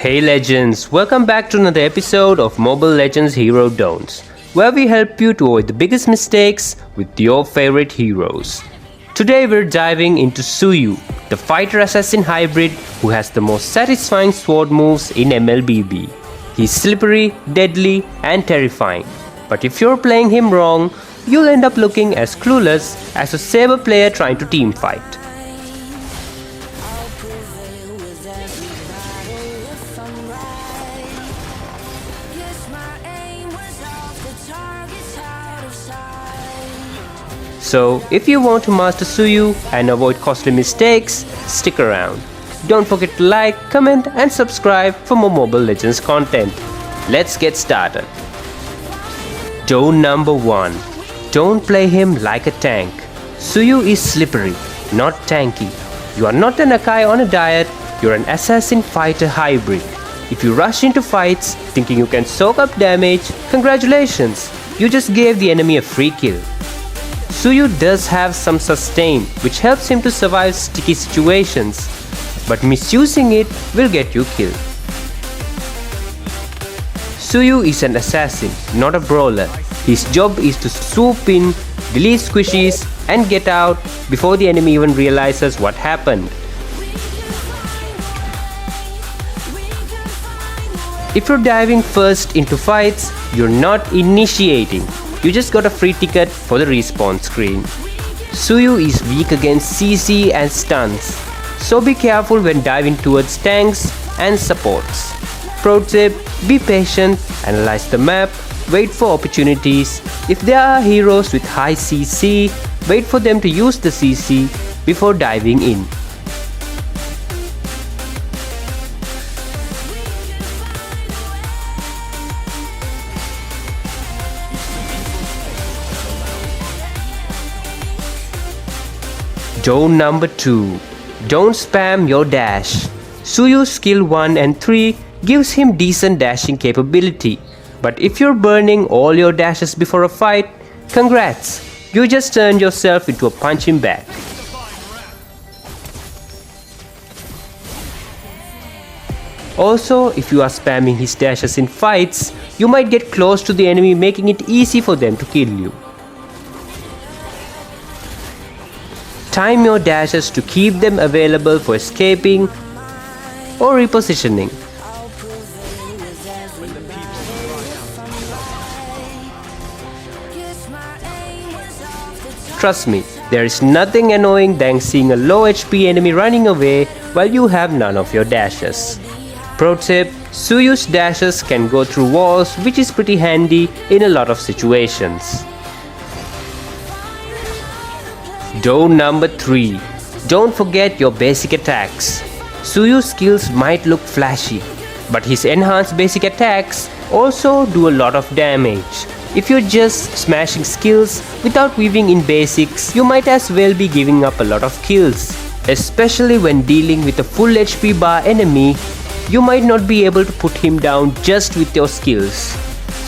Hey legends, welcome back to another episode of Mobile Legends Hero Don'ts, where we help you to avoid the biggest mistakes with your favorite heroes. Today we're diving into Suyu, the fighter assassin hybrid who has the most satisfying sword moves in MLBB. He's slippery, deadly and terrifying, but if you're playing him wrong, you'll end up looking as clueless as a saber player trying to team fight. So, if you want to master Suyu and avoid costly mistakes, stick around. Don't forget to like, comment and subscribe for more Mobile Legends content. Let's get started. Don't number 1. Don't play him like a tank. Suyu is slippery, not tanky. You are not an Akai on a diet, you're an assassin fighter hybrid. If you rush into fights thinking you can soak up damage, congratulations, you just gave the enemy a free kill. Suyu does have some sustain, which helps him to survive sticky situations, but misusing it will get you killed. Suyu is an assassin, not a brawler. His job is to swoop in, delete squishies, and get out before the enemy even realizes what happened. If you're diving first into fights, you're not initiating. You just got a free ticket for the respawn screen. Suyu is weak against CC and stuns, so be careful when diving towards tanks and supports. Pro tip, be patient, analyze the map, wait for opportunities. If there are heroes with high CC, wait for them to use the CC before diving in. Don't number 2. Don't spam your dash. Suyu's skill 1 and 3 gives him decent dashing capability, but if you're burning all your dashes before a fight, congrats, you just turned yourself into a punching bag. Also, if you are spamming his dashes in fights, you might get close to the enemy, making it easy for them to kill you. Time your dashes to keep them available for escaping or repositioning. Trust me, there is nothing annoying than seeing a low HP enemy running away while you have none of your dashes. Pro tip, Suyu's dashes can go through walls, which is pretty handy in a lot of situations. Don't number 3. Don't forget your basic attacks. Suyu's skills might look flashy, but his enhanced basic attacks also do a lot of damage. If you're just smashing skills without weaving in basics, you might as well be giving up a lot of kills. Especially when dealing with a full HP bar enemy, you might not be able to put him down just with your skills.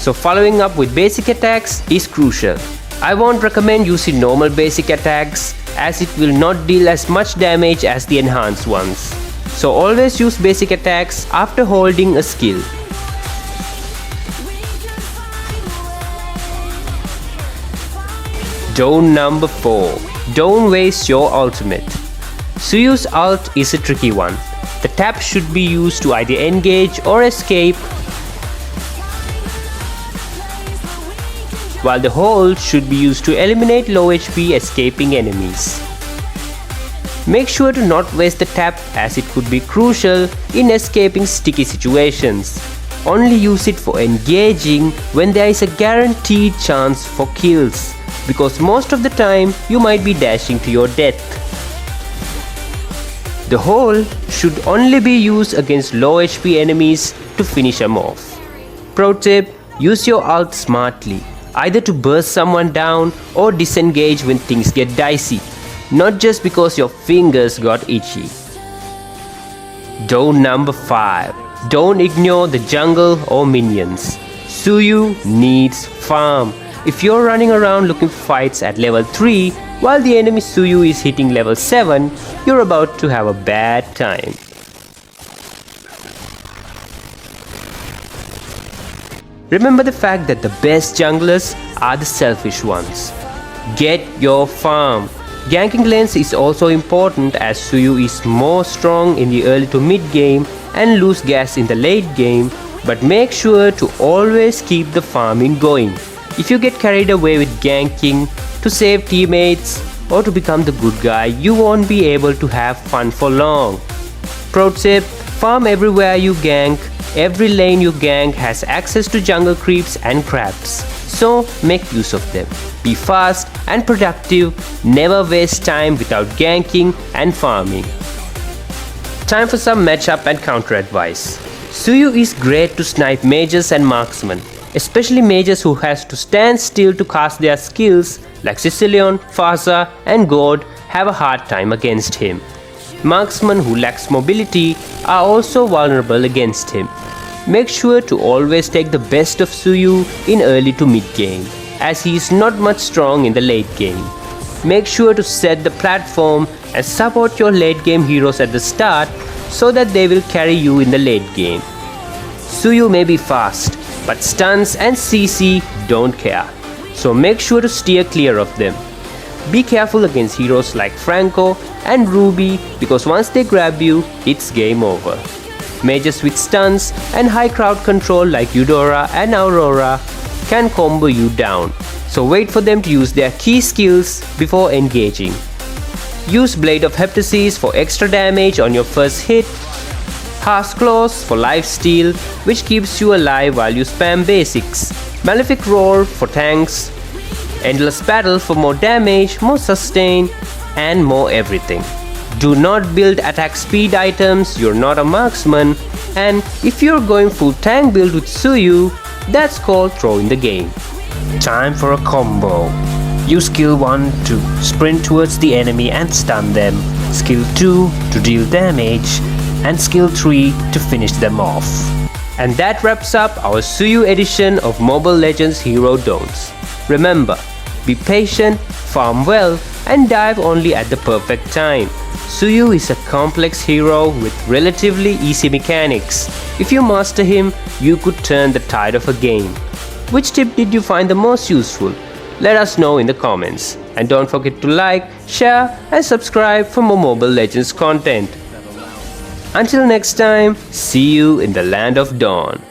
So following up with basic attacks is crucial. I won't recommend using normal basic attacks as it will not deal as much damage as the enhanced ones. So always use basic attacks after holding a skill. Don't number 4. Don't waste your ultimate. Suyu's ult is a tricky one. The tap should be used to either engage or escape, while the hold should be used to eliminate low HP escaping enemies. Make sure to not waste the tap as it could be crucial in escaping sticky situations. Only use it for engaging when there is a guaranteed chance for kills, because most of the time you might be dashing to your death. The hold should only be used against low HP enemies to finish them off. Pro tip, use your ult smartly, either to burst someone down or disengage when things get dicey, not just because your fingers got itchy. Don't number 5. Don't ignore the jungle or minions. Suyu needs farm. If you're running around looking for fights at level 3 while the enemy Suyu is hitting level 7, you're about to have a bad time. Remember the fact that the best junglers are the selfish ones. Get your farm. Ganking lanes is also important as Suyu is more strong in the early to mid game and lose gas in the late game, but make sure to always keep the farming going. If you get carried away with ganking to save teammates or to become the good guy, you won't be able to have fun for long. Pro tip, farm everywhere you gank. Every lane you gank has access to jungle creeps and crabs, so make use of them. Be fast and productive, never waste time without ganking and farming. Time for some matchup and counter advice. Suyu is great to snipe mages and marksmen, especially mages who has to stand still to cast their skills like Sicilian, Faza and God have a hard time against him. Marksmen who lacks mobility are also vulnerable against him. Make sure to always take the best of Suyu in early to mid game, as he is not much strong in the late game. Make sure to set the platform and support your late game heroes at the start so that they will carry you in the late game. Suyu may be fast, but stuns and CC don't care, so make sure to steer clear of them. Be careful against heroes like Franco and Ruby because once they grab you, it's game over. Mages with stuns and high crowd control like Eudora and Aurora can combo you down, so wait for them to use their key skills before engaging. Use Blade of Heptasis for extra damage on your first hit, Harsh Claws for lifesteal which keeps you alive while you spam basics, Malefic Roar for tanks, Endless Battle for more damage, more sustain, and more everything. Do not build attack speed items, you're not a marksman, and if you're going full tank build with Suyu, that's called throwing the game. Time for a combo. Use skill 1 to sprint towards the enemy and stun them, skill 2 to deal damage, and skill 3 to finish them off. And that wraps up our Suyu edition of Mobile Legends Hero Don'ts. Remember, be patient, farm well, and dive only at the perfect time. Suyu is a complex hero with relatively easy mechanics. If you master him, you could turn the tide of a game. Which tip did you find the most useful? Let us know in the comments. And don't forget to like, share, and subscribe for more Mobile Legends content. Until next time, see you in the land of dawn.